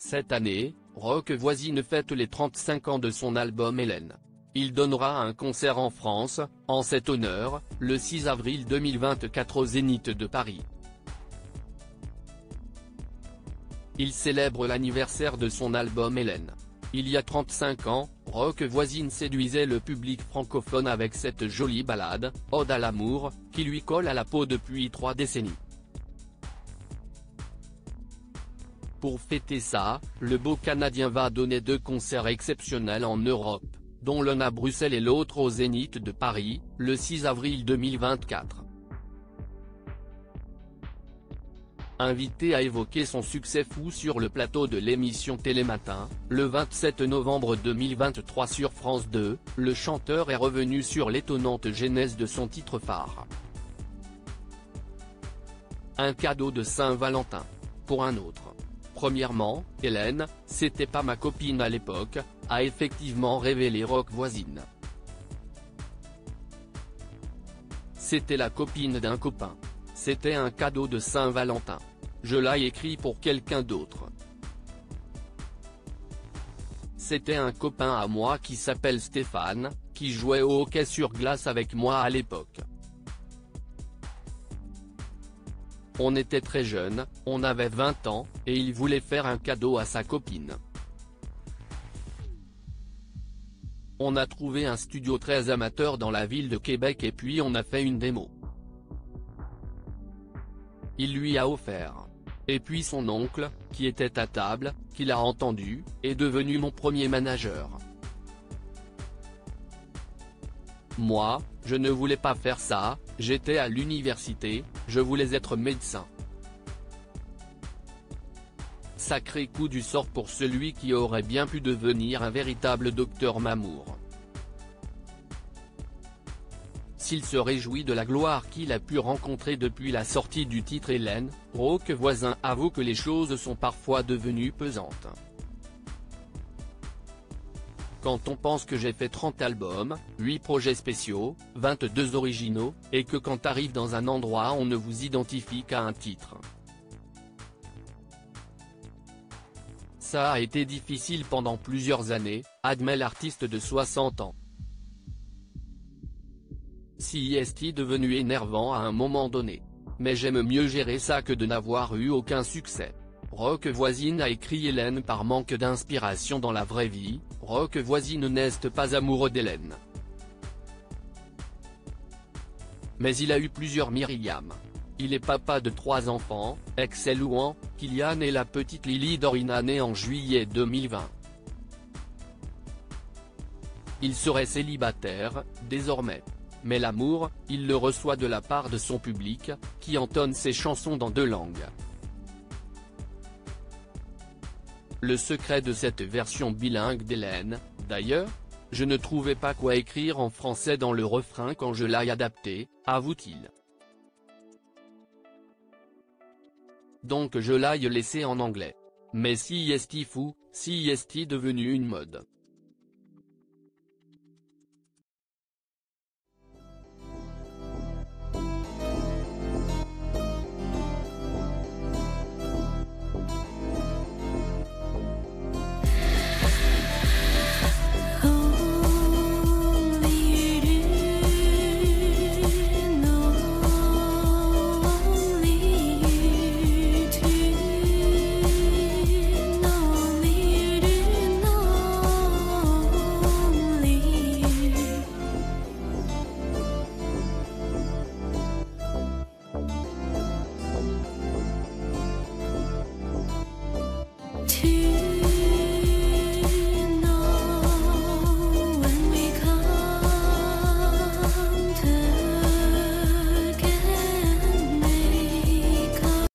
Cette année, Rock Voisine fête les 35 ans de son album Hélène. Il donnera un concert en France, en cet honneur, le 6 avril 2024 au Zénith de Paris. Il célèbre l'anniversaire de son album Hélène. Il y a 35 ans, Rock Voisine séduisait le public francophone avec cette jolie ballade, Ode à l'amour, qui lui colle à la peau depuis 3 décennies. Pour fêter ça, le beau Canadien va donner 2 concerts exceptionnels en Europe, dont l'un à Bruxelles et l'autre au Zénith de Paris, le 6 avril 2024. Invité à évoquer son succès fou sur le plateau de l'émission Télématin, le 27 novembre 2023 sur France 2, le chanteur est revenu sur l'étonnante genèse de son titre phare. Un cadeau de Saint-Valentin. Pour un autre. Premièrement, Hélène, c'était pas ma copine à l'époque, a effectivement révélé Rock Voisine. C'était la copine d'un copain. C'était un cadeau de Saint-Valentin. Je l'ai écrit pour quelqu'un d'autre. C'était un copain à moi qui s'appelle Stéphane, qui jouait au hockey sur glace avec moi à l'époque. On était très jeunes, on avait 20 ans, et il voulait faire un cadeau à sa copine. On a trouvé un studio très amateur dans la ville de Québec et puis on a fait une démo. Il lui a offert. Et puis son oncle, qui était à table, qui l'a entendu, est devenu mon premier manager. Moi, je ne voulais pas faire ça, j'étais à l'université, je voulais être médecin. Sacré coup du sort pour celui qui aurait bien pu devenir un véritable docteur Mamour. S'il se réjouit de la gloire qu'il a pu rencontrer depuis la sortie du titre Hélène, Rock Voisine avoue que les choses sont parfois devenues pesantes. Quand on pense que j'ai fait 30 albums, 8 projets spéciaux, 22 originaux, et que quand t'arrives dans un endroit on ne vous identifie qu'à un titre. Ça a été difficile pendant plusieurs années, admet l'artiste de 60 ans. Si est devenu énervant à un moment donné. Mais j'aime mieux gérer ça que de n'avoir eu aucun succès. Rock Voisine a écrit Hélène par manque d'inspiration dans la vraie vie, Rock Voisine n'est pas amoureux d'Hélène. Mais il a eu plusieurs Myriam. Il est papa de 3 enfants, ex-Louan, Kylian et la petite Lily Dorina née en juillet 2020. Il serait célibataire, désormais. Mais l'amour, il le reçoit de la part de son public, qui entonne ses chansons dans 2 langues. Le secret de cette version bilingue d'Hélène, d'ailleurs, je ne trouvais pas quoi écrire en français dans le refrain quand je l'ai adapté, avoue-t-il. Donc je l'ai laissé en anglais. Mais si est fou, si est devenu une mode.